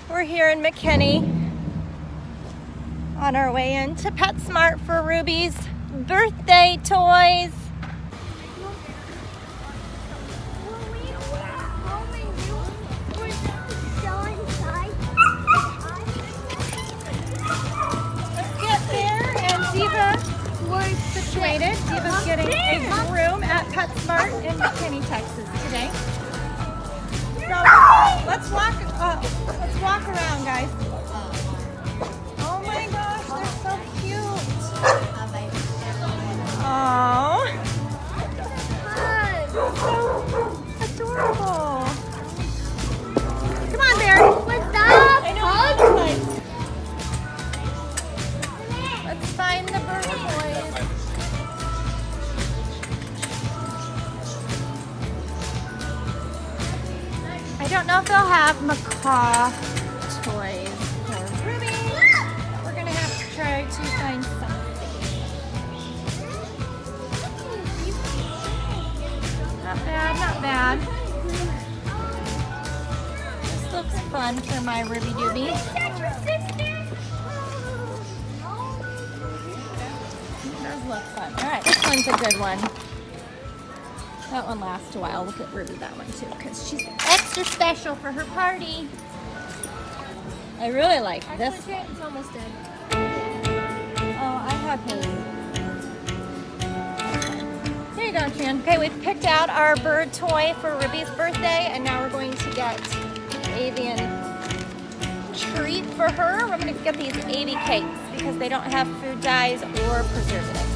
We're here in McKinney on our way into PetSmart for Ruby's birthday toys. Let's get there, and Diva was situated. Diva's getting a room at PetSmart in McKinney, Texas today. So let's walk around, guys. Oh my gosh, they're so cute. Oh, so adorable. Come on, Bear. What's that? I know. Let's find the bird toys. I don't know if they'll have Macaw toys for Ruby. We're gonna have to try to find something. Not bad, not bad. This looks fun for my Ruby Duby. It does look fun. All right, this one's a good one. That one lasts a while. Look at Ruby, that one too, because she's extra special for her party. I really like this one. It's almost dead. Oh, I have his. Here you go, Tran. Okay, we've picked out our bird toy for Ruby's birthday, and now we're going to get an avian treat for her. We're going to get these AV cakes because they don't have food dyes or preservatives.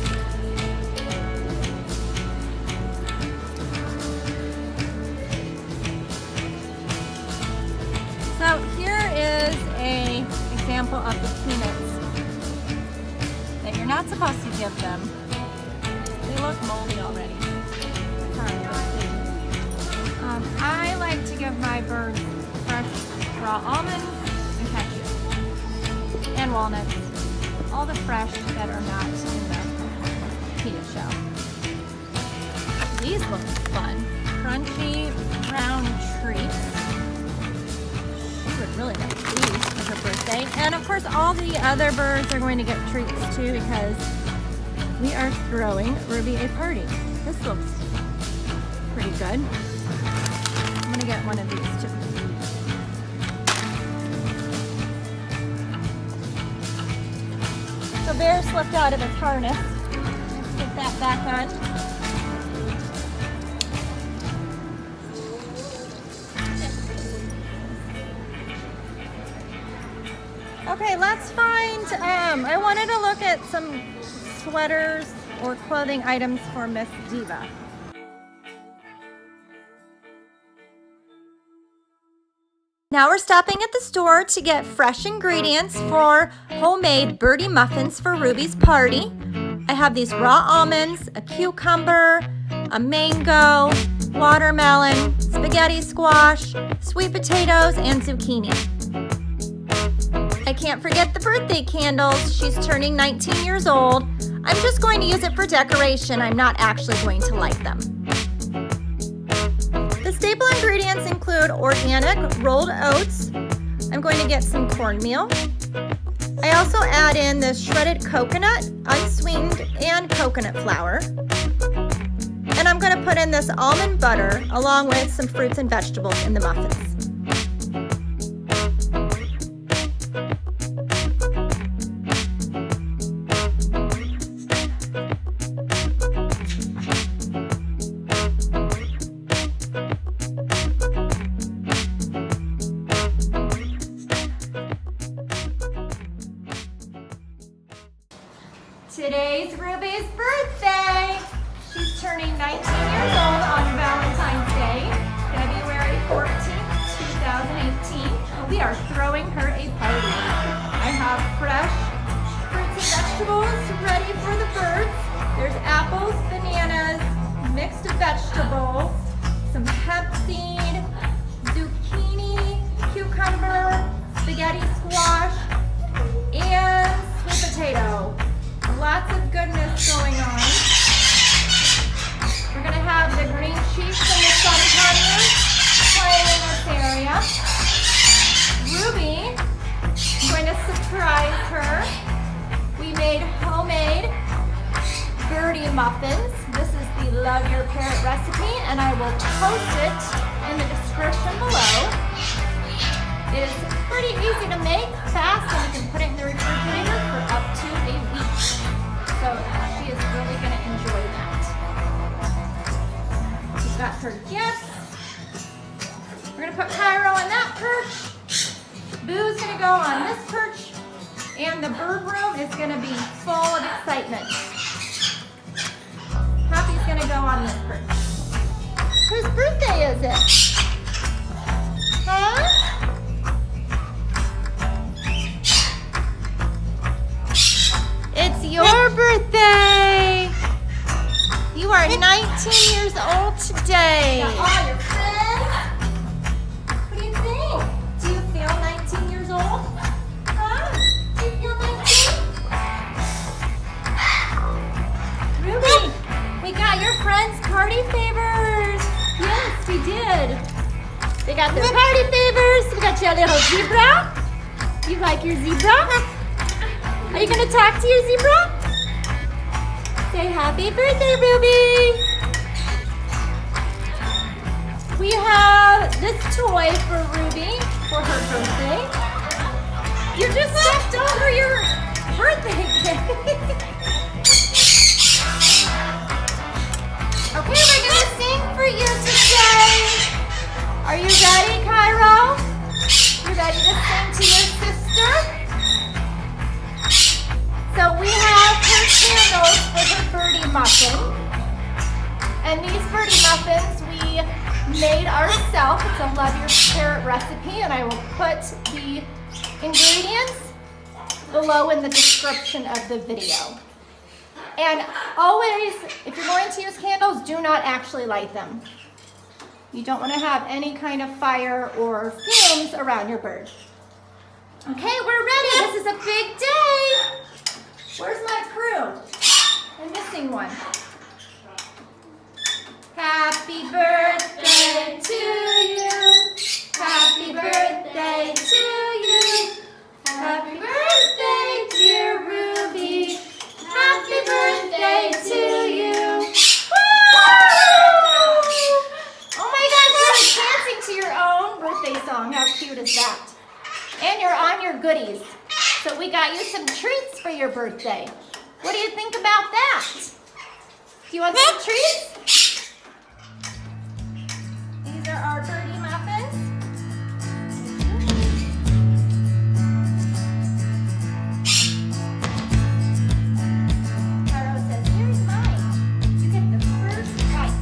So here is an example of the peanuts that you're not supposed to give them. They look moldy already. Sorry. I like to give my birds fresh raw almonds and cashews and walnuts. All the fresh that are not in the peanut shell. These look fun. Crunchy brown treats. Would really like these for her birthday. And of course all the other birds are going to get treats too because we are throwing Ruby a party. This looks pretty good. I'm gonna get one of these too. So Bear slipped out of his harness. Let's get that back on. Okay, let's find, I wanted to look at some sweaters or clothing items for Miss Diva. Now we're stopping at the store to get fresh ingredients for homemade birdie muffins for Ruby's party. I have these raw almonds, a cucumber, a mango, watermelon, spaghetti squash, sweet potatoes, and zucchini. I can't forget the birthday candles. She's turning 19 years old. I'm just going to use it for decoration. I'm not actually going to light them. The staple ingredients include organic rolled oats. I'm going to get some cornmeal. I also add in the shredded coconut, unsweetened, and coconut flour. And I'm going to put in this almond butter along with some fruits and vegetables in the muffins. Today's Ruby's birthday. She's turning 19 years old on Valentine's Day, February 14th, 2018. We are throwing her a party. I have fresh fruits and vegetables ready for the birds. There's apples, bananas, mixed vegetables, some hemp seed, zucchini, cucumber, spaghetti squash, and sweet potato. Lots of goodness going on. We're going to have the green chiefs and the Sun Conures playing in this area. Ruby pretty easy to make, fast, and you can put it in the refrigerator for up to a week. So she is really going to enjoy that. She's got her gifts. We're going to put Cairo on that perch. Boo's going to go on this perch. And the bird room is going to be full of excitement. Happy's going to go on this perch. Whose birthday is it? Huh? It's your birthday. You are 19 years old today. Got all your friends. What do you think? Do you feel 19 years old? Huh? Do you feel 19? Ruby, we got your friends' party favors. Yes, we did. They got their party favors. We got your little zebra. You like your zebra? Are you going to talk to your zebra? Say happy birthday, Ruby. We have this toy for Ruby for her birthday. You just stepped over your birthday cake. Okay, we're going to sing for you today. Are you ready, Cairo? You ready to sing to your sister? So we have her candles for her birdie muffin. And these birdie muffins we made ourselves. It's a Love Your Parrot recipe, and I will put the ingredients below in the description of the video. And always, if you're going to use candles, do not actually light them. You don't want to have any kind of fire or fumes around your bird. Okay, we're ready. This is a big day. Where's my crew? I'm missing one. Happy birthday to you. Happy birthday to you. Happy birthday, dear Ruby. Happy birthday to you. Woo! Oh my gosh, you're dancing to your own birthday song. How cute is that? And you're on your goodies. So we got you some treats for your birthday. What do you think about that? Do you want some treats? These are our birdie muffins. Parrot says, here's mine. You get the first bite.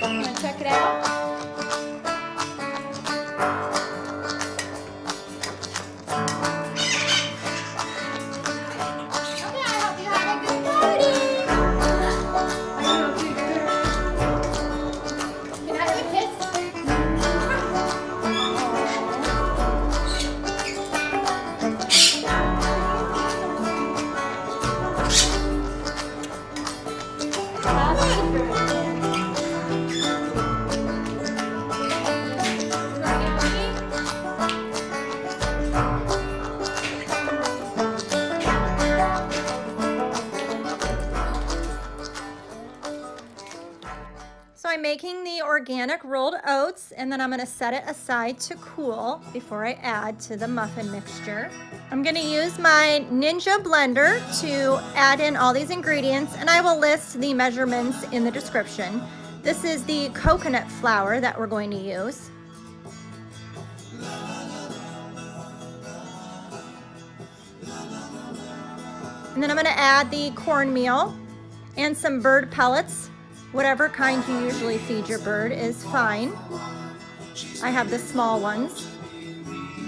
Wanna check it out? So I'm making the organic rolled oats, and then I'm gonna set it aside to cool before I add to the muffin mixture. I'm gonna use my Ninja blender to add in all these ingredients, and I will list the measurements in the description. This is the coconut flour that we're going to use. And then I'm gonna add the cornmeal and some bird pellets. Whatever kind you usually feed your bird is fine. I have the small ones.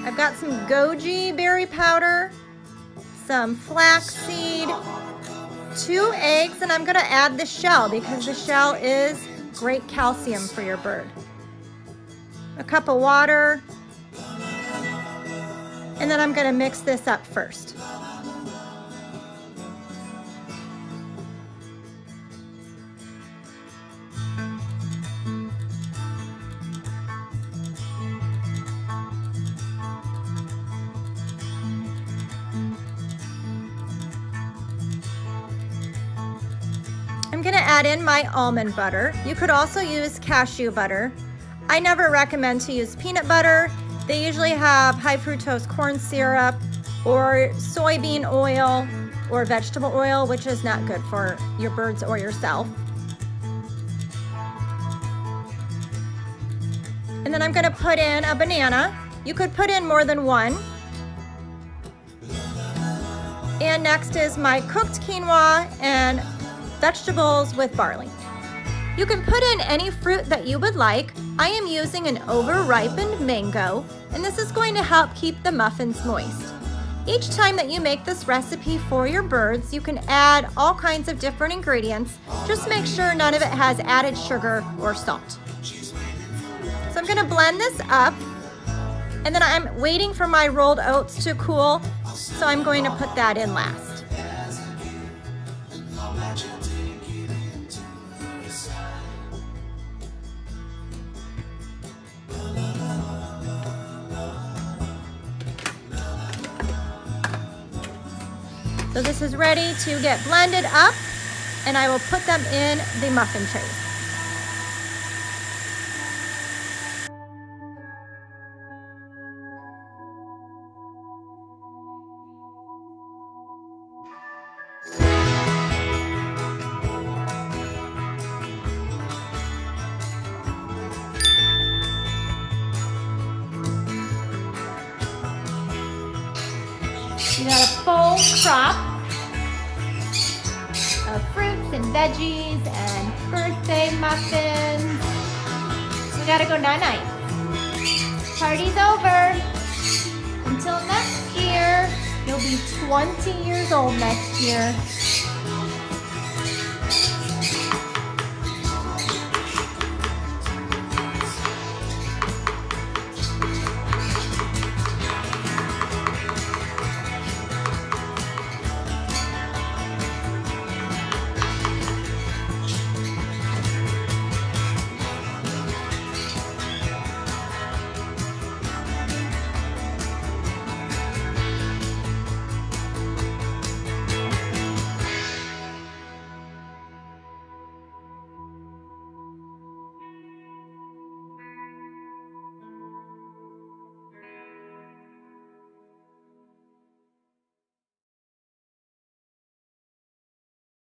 I've got some goji berry powder, some flaxseed, 2 eggs, and I'm gonna add the shell because the shell is great calcium for your bird. A cup of water, and then I'm gonna mix this up first. I'm gonna add in my almond butter. You could also use cashew butter. I never recommend to use peanut butter. They usually have high fructose corn syrup or soybean oil or vegetable oil, which is not good for your birds or yourself. And then I'm gonna put in a banana. You could put in more than one. And next is my cooked quinoa and vegetables with barley. You can put in any fruit that you would like. I am using an over-ripened mango, and this is going to help keep the muffins moist. Each time that you make this recipe for your birds, you can add all kinds of different ingredients. Just make sure none of it has added sugar or salt. So I'm gonna blend this up, and then I'm waiting for my rolled oats to cool, so I'm going to put that in last. So this is ready to get blended up, and I will put them in the muffin tray. You got a full crop of fruits and veggies and birthday muffins. We gotta go night-night. Party's over. Until next year, you'll be 20 years old next year.